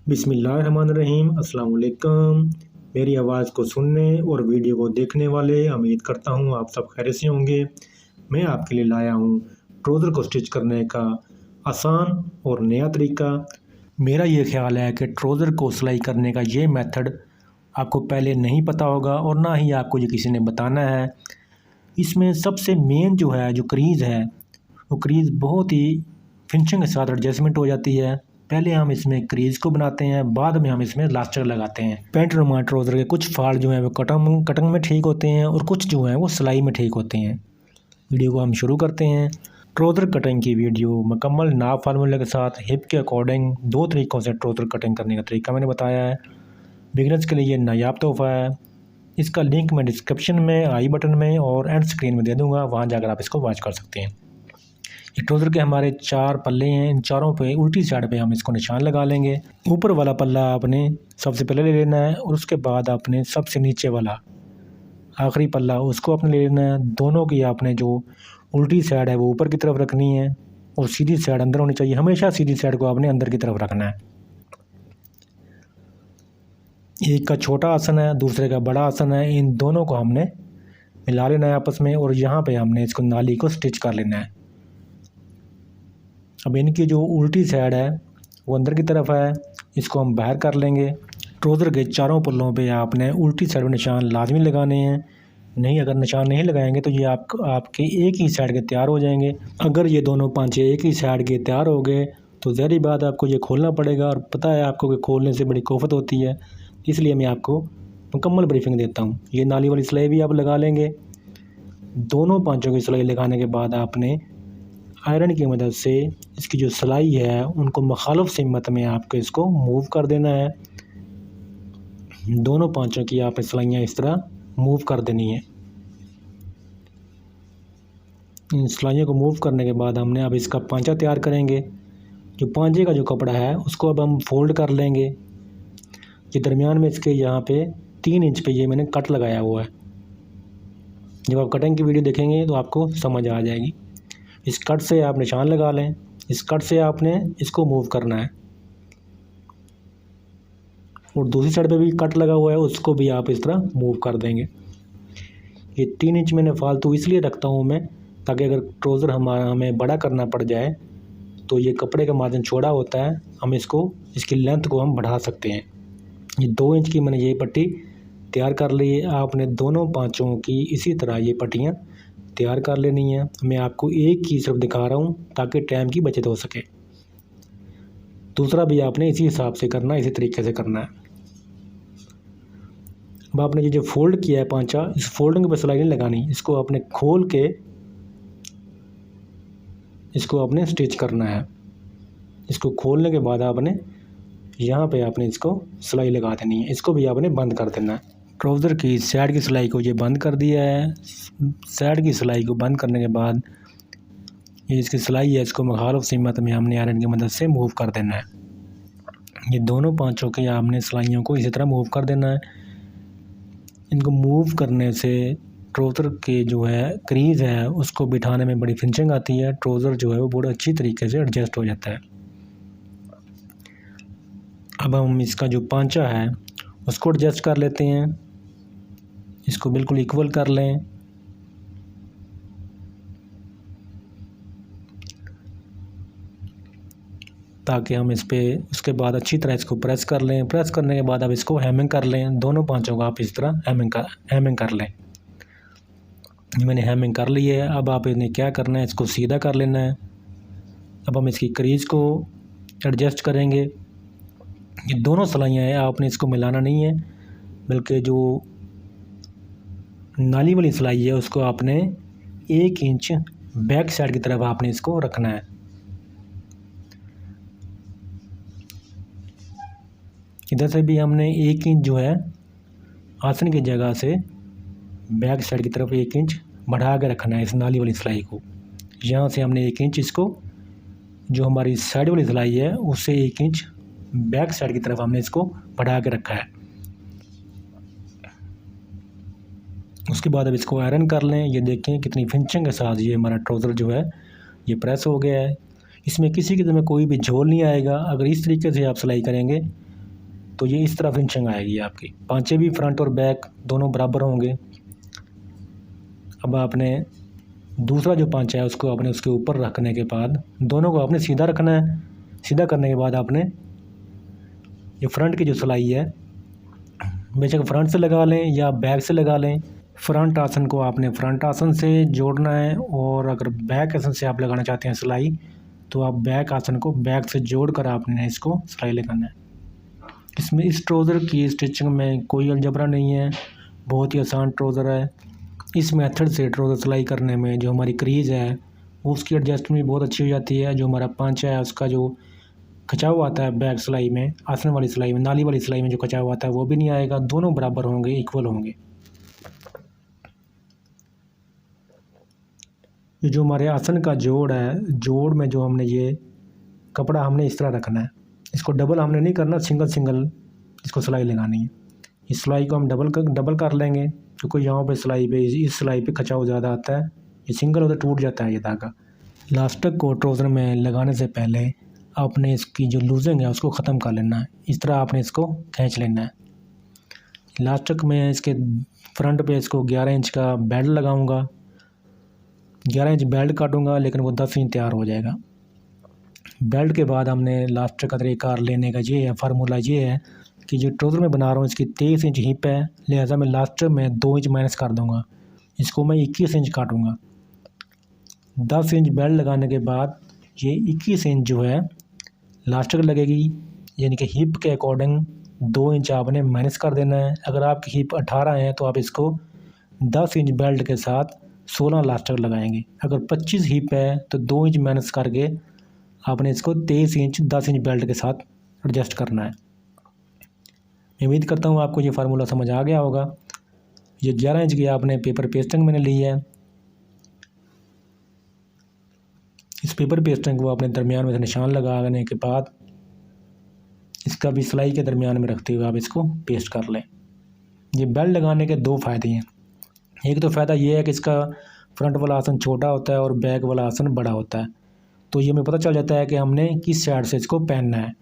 बिस्मिल्लाहिर्रहमानिर्रहीम। अस्सलाम वालेकुम। मेरी आवाज़ को सुनने और वीडियो को देखने वाले उम्मीद करता हूँ आप सब खैरियत से होंगे। मैं आपके लिए लाया हूँ ट्राउज़र को स्टिच करने का आसान और नया तरीका। मेरा ये ख्याल है कि ट्राउज़र को सिलाई करने का ये मेथड आपको पहले नहीं पता होगा और ना ही आपको ये किसी ने बताना है। इसमें सबसे मेन जो है जो क्रीज़ है वो क्रीज़ बहुत ही फिनिशिंग के साथ एडजस्टमेंट हो जाती है। पहले हम इसमें क्रीज़ को बनाते हैं, बाद में हम इसमें लास्टर लगाते हैं। पैंट नुमा ट्राउज़र के कुछ फॉल्ट जो हैं वो कटिंग में ठीक होते हैं और कुछ जो हैं वो सिलाई में ठीक होते हैं। वीडियो को हम शुरू करते हैं। ट्राउज़र कटिंग की वीडियो मुकम्मल नाप फार्मूले के साथ हिप के अकॉर्डिंग 2 तरीक़ों से ट्राउज़र कटिंग करने का तरीका मैंने बताया है। बिगिनर्स के लिए ये नायाब तोहफ़ा है। इसका लिंक मैं डिस्क्रिप्शन में, आई बटन में और एंड स्क्रीन में दे दूँगा, वहाँ जाकर आप इसको वॉच कर सकते हैं। ये ट्राउज़र के हमारे 4 पल्ले हैं। इन चारों पे उल्टी साइड पे हम इसको निशान लगा लेंगे। ऊपर वाला पल्ला आपने सबसे पहले ले लेना है और उसके बाद आपने सबसे नीचे वाला आखिरी पल्ला उसको आपने ले लेना है। दोनों की आपने जो उल्टी साइड है वो ऊपर की तरफ रखनी है और सीधी साइड अंदर होनी चाहिए। हमेशा सीधी साइड को आपने अंदर की तरफ रखना है। एक का छोटा आसन है, दूसरे का बड़ा आसन है। इन दोनों को हमने मिला लेना है आपस में और यहाँ पे हमने इसको नाली को स्टिच कर लेना है। अब इनकी जो उल्टी साइड है वो अंदर की तरफ है, इसको हम बाहर कर लेंगे। ट्राउज़र के चारों पल्लों पे आपने उल्टी साइड में निशान लाजमी लगाने हैं, नहीं अगर निशान नहीं लगाएंगे तो ये आपके एक ही साइड के तैयार हो जाएंगे। अगर ये दोनों पांचे एक ही साइड के तैयार हो गए तो ज़ाहिर बात आपको ये खोलना पड़ेगा और पता है आपको कि खोलने से बड़ी कोफत होती है, इसलिए मैं आपको मुकम्मल ब्रीफिंग देता हूँ। ये नाली वाली सिलाई भी आप लगा लेंगे। दोनों पांचों की सिलाई लगाने के बाद आपने आयरन की मदद से इसकी जो सिलाई है उनको मुखालिफ सिमत में आपको इसको मूव कर देना है। दोनों पांचों की आप सिलाइयाँ इस तरह मूव कर देनी है। इन सिलाइयों को मूव करने के बाद हमने अब इसका पांचा तैयार करेंगे। जो पांचे का जो कपड़ा है उसको अब हम फोल्ड कर लेंगे। ये दरमियान में इसके यहाँ पे 3 इंच पे ये मैंने कट लगाया हुआ है। जब आप कटिंग की वीडियो देखेंगे तो आपको समझ आ जाएगी। इस कट से आप निशान लगा लें। इस कट से आपने इसको मूव करना है और दूसरी साइड पे भी कट लगा हुआ है उसको भी आप इस तरह मूव कर देंगे। ये 3 इंच मैंने फालतू इसलिए रखता हूँ मैं, ताकि अगर ट्राउज़र हमें बड़ा करना पड़ जाए तो ये कपड़े का मार्जिन छोटा होता है, हम इसकी लेंथ को हम बढ़ा सकते हैं। ये 2 इंच की मैंने ये पट्टी तैयार कर ली है। आपने दोनों पाँचों की इसी तरह ये पट्टियाँ तैयार कर लेनी है। मैं आपको एक की सिर्फ दिखा रहा हूँ ताकि टाइम की बचत हो सके। दूसरा भी आपने इसी हिसाब से करना है, इसी तरीके से करना है। अब आपने ये जो फोल्ड किया है पांचा, इस फोल्डिंग पर सिलाई नहीं लगानी, इसको आपने खोल के इसको आपने स्टिच करना है। इसको खोलने के बाद आपने यहाँ पे आपने इसको सिलाई लगा देनी है। इसको भी आपने बंद कर देना है। ट्राउज़र की साइड की सिलाई को ये बंद कर दिया है। साइड की सिलाई को बंद करने के बाद ये इसकी सिलाई है इसको मुखालिफ सिमत में हमने आयरन की मदद से मूव कर देना है। ये दोनों पांचों की आपने सिलाइयों को इसी तरह मूव कर देना है। इनको मूव करने से ट्राउज़र के जो है क्रीज़ है उसको बिठाने में बड़ी फिनिशिंग आती है। ट्राउज़र जो है वो बहुत अच्छी तरीके से एडजस्ट हो जाता है। अब हम इसका जो पांचा है उसको एडजस्ट कर लेते हैं। इसको बिल्कुल इक्वल कर लें। ताकि हम इस पे उसके बाद अच्छी तरह इसको प्रेस कर लें। प्रेस करने के बाद अब इसको हैमिंग कर लें। दोनों पांचों को आप इस तरह हैमिंग कर लें। मैंने हैमिंग कर ली है। अब आप इन्हें क्या करना है, इसको सीधा कर लेना है। अब हम इसकी क्रीज को एडजस्ट करेंगे। ये दोनों सिलाइयाँ हैं, आपने इसको मिलाना नहीं है, बल्कि जो नाली वाली सिलाई है उसको आपने 1 इंच बैक साइड की तरफ आपने इसको रखना है। इधर से भी हमने 1 इंच जो है आसन की जगह से बैक साइड की तरफ 1 इंच बढ़ा के रखना है इस नाली वाली सिलाई को। यहाँ से हमने 1 इंच इसको जो हमारी साइड वाली सिलाई है उससे 1 इंच बैक साइड की तरफ हमने इसको बढ़ा के रखा है। उसके बाद अब इसको आयरन कर लें। ये देखें कितनी फिनिशिंग के साथ ये हमारा ट्राउज़र जो है ये प्रेस हो गया है। इसमें किसी किस्म में कोई भी झोल नहीं आएगा। अगर इस तरीके से आप सिलाई करेंगे तो ये इस तरह फिनिशिंग आएगी आपकी। पांचे भी फ्रंट और बैक दोनों बराबर होंगे। अब आपने दूसरा जो पांचा है उसको आपने उसके ऊपर रखने के बाद दोनों को आपने सीधा रखना है। सीधा करने के बाद आपने ये फ्रंट की जो सिलाई है बेशक फ्रंट से लगा लें या बैक से लगा लें। फ्रंट आसन को आपने फ्रंट आसन से जोड़ना है, और अगर बैक आसन से आप लगाना चाहते हैं सिलाई तो आप बैक आसन को बैक से जोड़ कर आपने इसको सिलाई लगाना है। इसमें इस ट्राउज़र की स्टिचिंग में कोई अलजबरा नहीं है, बहुत ही आसान ट्राउज़र है। इस मेथड से ट्राउज़र सिलाई करने में जो हमारी क्रीज़ है उसकी एडजस्टमेंट भी बहुत अच्छी हो जाती है। जो हमारा पांचा है उसका जो खिंचाव आता है बैक सिलाई में, आसन वाली सिलाई में, नाली वाली सिलाई में जो खिंचाव आता है वो भी नहीं आएगा। दोनों बराबर होंगे, इक्वल होंगे। ये जो हमारे आसन का जोड़ है, जोड़ में जो हमने ये कपड़ा हमने इस तरह रखना है। इसको डबल हमने नहीं करना, सिंगल सिंगल इसको सिलाई लगानी है। इस सिलाई को हम डबल कर लेंगे क्योंकि यहाँ पे सिलाई पे इस सिलाई पे खिंचाव ज़्यादा आता है। ये सिंगल होता टूट जाता है ये धागा। इलास्टिक को ट्राउज़र में लगाने से पहले आपने इसकी जो लूजिंग है उसको ख़त्म कर लेना है। इस तरह आपने इसको खींच लेना है। इलास्टिक में इसके फ्रंट पे इसको 11 इंच का बेल्ट लगाऊंगा। 11 इंच बेल्ट काटूंगा लेकिन वो 10 इंच तैयार हो जाएगा। बेल्ट के बाद हमने इलास्टिक का तरीका लेने का ये है, फार्मूला ये है कि जो ट्राउज़र में बना रहा हूँ इसकी 23 इंच हिप है, लिहाजा मैं इलास्टिक में 2 इंच माइनस कर दूँगा। इसको मैं 21 इंच काटूँगा। 10 इंच बेल्ट लगाने के बाद ये 21 इंच जो है इलास्टिक लगेगी, यानी कि हिप के अकॉर्डिंग 2 इंच आपने माइनस कर देना है। अगर आपकी हिप 18 है तो आप इसको 10 इंच बेल्ट के साथ 16 इलास्टिक लगाएंगे। अगर 25 हिप है तो 2 इंच माइनस करके आपने इसको 23 इंच 10 इंच बेल्ट के साथ एडजस्ट करना है। मैं उम्मीद करता हूँ आपको ये फार्मूला समझ आ गया होगा। ये 11 इंच की आपने पेपर पेस्टिंग मैंने ली है। इस पेपर पेस्टिंग को आपने दरमियान में से निशान लगाने के बाद इसका भी सिलाई के दरमियान में रखते हुए आप इसको पेस्ट कर लें। ये बेल्ट लगाने के 2 फ़ायदे हैं। एक तो फ़ायदा ये है कि इसका फ्रंट वाला आसन छोटा होता है और बैक वाला आसन बड़ा होता है, तो ये हमें पता चल जाता है कि हमने किस साइड से इसको पहनना है।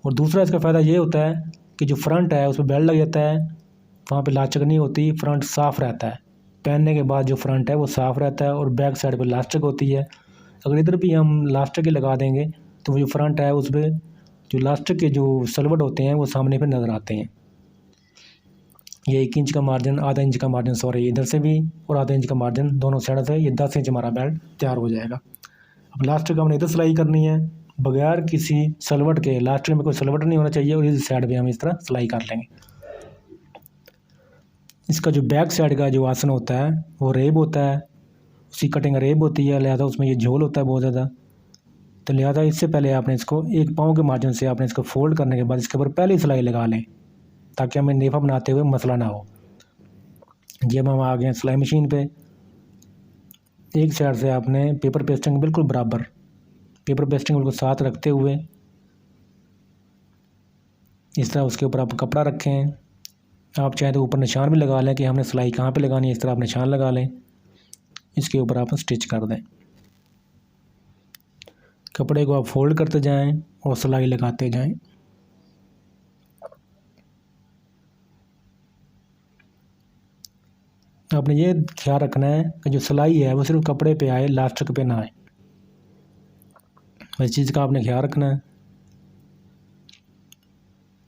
और दूसरा इसका फ़ायदा ये होता है कि जो फ्रंट है उस पर बेल्ट लग जाता है, वहाँ पे लास्टिक नहीं होती, फ्रंट साफ़ रहता है। पहनने के बाद जो फ्रंट है वो साफ़ रहता है और बैक साइड पर लास्टिक होती है। अगर इधर भी हम लास्टिक लगा देंगे तो वो जो फ्रंट है उस पर जो लास्टिक के जो सलवट होते हैं वो सामने पे नज़र आते हैं। ये 1 इंच का मार्जिन, आधा इंच का मार्जिन सॉरी इधर से भी और आधा इंच का मार्जिन दोनों साइड से, ये 10 इंच हमारा बेल्ट तैयार हो जाएगा। अब लास्टिक हमने इधर सिलाई करनी है बगैर किसी सलवट के। लास्टिक में कोई सलवट नहीं होना चाहिए और इस साइड पे हम इस तरह सिलाई कर लेंगे। इसका जो बैक साइड का जो आसन होता है वो रेब होता है, उसकी कटिंग रेब होती है, लिहाजा उसमें ये झोल होता है बहुत ज़्यादा। तो लिहाजा इससे पहले आपने इसको एक पाँव के मार्जिन से आपने इसको फोल्ड करने के बाद इसके ऊपर पहले सिलाई लगा लें ताकि हमें नेफा बनाते हुए मसला ना हो। जब हम आ गए सिलाई मशीन पे, एक साइड से आपने पेपर पेस्टिंग बिल्कुल बराबर, पेपर पेस्टिंग बिल्कुल साथ रखते हुए इस तरह उसके ऊपर आप कपड़ा रखें। आप चाहें तो ऊपर निशान भी लगा लें कि हमने सिलाई कहाँ पे लगानी है, इस तरह आप निशान लगा लें। इसके ऊपर आप स्टिच कर दें। कपड़े को आप फोल्ड करते जाएं और सिलाई लगाते जाएं। आपने ये ख्याल रखना है कि जो सिलाई है वो सिर्फ कपड़े पे आए, लास्टिक पे ना आए। इस चीज़ का आपने ख्याल रखना है।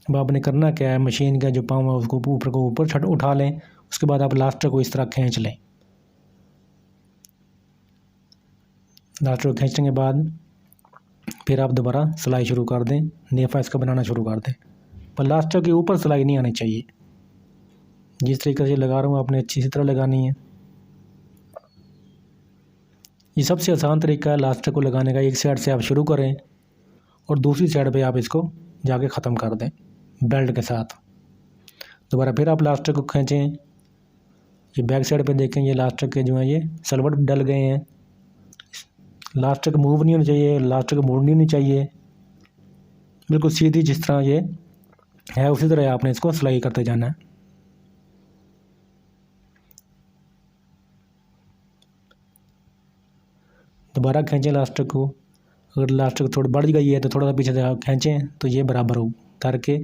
अब आपने करना क्या है, मशीन का जो पाँव है उसको ऊपर को ऊपर उठा लें। उसके बाद आप लास्टिक को इस तरह खींच लें। लास्टिक को खींचने के बाद फिर आप दोबारा सिलाई शुरू कर दें, नेफा इसका बनाना शुरू कर दें। पर लास्टिक के ऊपर सिलाई नहीं आनी चाहिए। जिस तरीके से लगा रहा हूँ आपने अच्छी सी तरह लगानी है। ये सबसे आसान तरीका है लास्टिक को लगाने का। एक साइड से आप शुरू करें और दूसरी साइड पे आप इसको जाके ख़त्म कर दें बेल्ट के साथ। दोबारा फिर आप लास्टिक को खींचें। ये बैक साइड पे देखें, ये लास्टिक के जो है ये सलवट डल गए हैं। लास्टिक मूव नहीं होनी चाहिए, लास्टिक मोड़नी नहीं चाहिए, बिल्कुल सीधी जिस तरह ये है उसी तरह आपने इसको सिलाई करते जाना है। दोबारा खींचें लास्टिक को। अगर लास्टिक थोड़ी बढ़ गई है तो थोड़ा सा पीछे से आप खींचें तो ये बराबर हो करके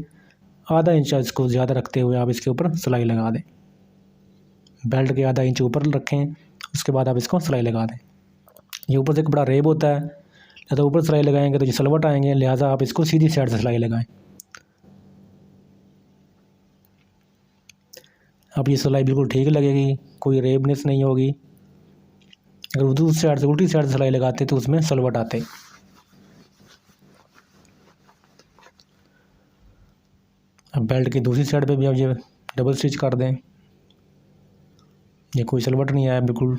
आधा इंच इसको ज़्यादा रखते हुए आप इसके ऊपर सिलाई लगा दें। बेल्ट के आधा इंच ऊपर रखें, उसके बाद आप इसको सिलाई लगा दें। ये ऊपर से एक बड़ा रेब होता है, लिहाजा ऊपर सिलाई लगाएंगे तो ये सलवट आएंगे, लिहाजा आप इसको सीधी साइड से सिलाई लगाएं। अब ये सिलाई बिल्कुल ठीक लगेगी, कोई रेबनेस नहीं होगी। अगर दूसरी साइड से उल्टी साइड से सिलाई लगाते तो उसमें सलवट आते। अब बेल्ट की दूसरी साइड पे भी आप ये डबल स्टिच कर दें। ये कोई सलवट नहीं आया, बिल्कुल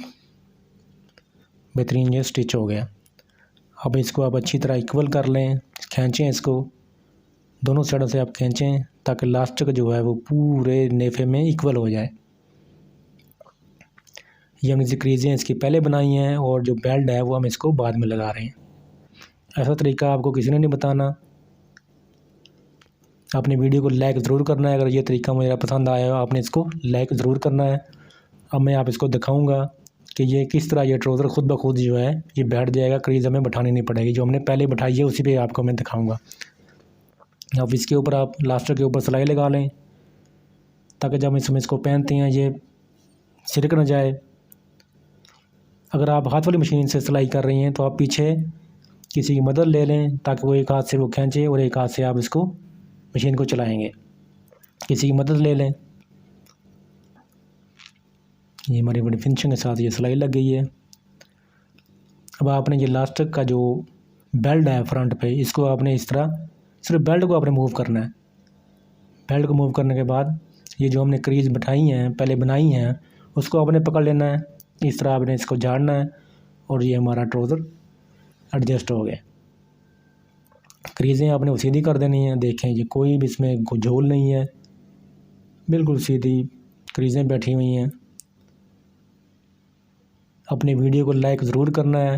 बेहतरीन ये स्टिच हो गया। अब इसको आप अच्छी तरह इक्वल कर लें, खींचें इसको, दोनों साइडों से आप खींचें ताकि लास्ट तक जो है वो पूरे नेफे में इक्वल हो जाए। ये हमने जो क्रीज़ें इसकी पहले बनाई हैं और जो बेल्ट है वो हम इसको बाद में लगा रहे हैं। ऐसा तरीका आपको किसी ने नहीं बताना। आपने वीडियो को लाइक ज़रूर करना है, अगर ये तरीका मुझे पसंद आया हो आपने इसको लाइक ज़रूर करना है। अब मैं आप इसको दिखाऊंगा कि ये किस तरह ये ट्राउज़र खुद ब खुद जो है ये बैठ जाएगा, क्रीज़ हमें बैठानी नहीं पड़ेगी। जो हमने पहले बैठाई है उसी पे आपको मैं दिखाऊंगा। अब इसके ऊपर आप लास्टर के ऊपर सिलाई लगा लें ताकि जब इसमें इसको पहनते हैं ये सिरक न जाए। अगर आप हाथ वाली मशीन से सिलाई कर रही हैं तो आप पीछे किसी की मदद ले लें ताकि वो एक हाथ से वो खींचे और एक हाथ से आप इसको मशीन को चलाएंगे। किसी की मदद ले लें। ये हमारी बड़ी फिनिशिंग के साथ ये सिलाई लग गई है। अब आपने ये लास्टिक का जो बेल्ट है फ्रंट पे, इसको आपने इस तरह सिर्फ बेल्ट को आपने मूव करना है। बेल्ट को मूव करने के बाद ये जो हमने क्रीज बैठाई हैं पहले बनाई हैं उसको आपने पकड़ लेना है। इस तरह आपने इसको झाड़ना है और ये हमारा ट्राउज़र एडजस्ट हो गया। क्रीज़ें आपने वो सीधी कर देनी है। देखें ये कोई भी इसमें झोल नहीं है, बिल्कुल सीधी क्रीज़ें बैठी हुई हैं। अपने वीडियो को लाइक ज़रूर करना है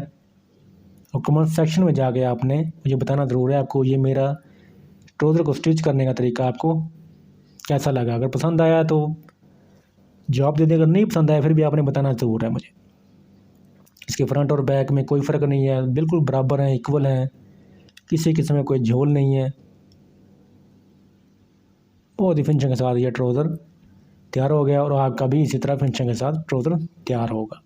और कमेंट सेक्शन में जाके आपने मुझे बताना ज़रूर है आपको ये मेरा ट्राउज़र को स्टिच करने का तरीका आपको कैसा लगा। अगर पसंद आया तो जवाब दे दें, अगर नहीं पसंद आया फिर भी आपने बताना ज़रूर है मुझे। इसके फ्रंट और बैक में कोई फ़र्क नहीं है, बिल्कुल बराबर हैं, इक्वल हैं, किसी किस्म में कोई झोल नहीं है। बहुत ही फिनिशिंग के साथ ये ट्राउज़र तैयार हो गया और आपका भी इसी तरह फिनिशिंग के साथ ट्राउज़र तैयार होगा।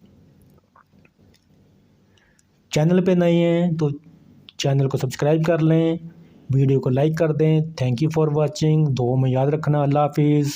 चैनल पे नए हैं तो चैनल को सब्सक्राइब कर लें, वीडियो को लाइक कर दें। Thank you for watching. दुआ में याद रखना। अल्लाह हाफिज़।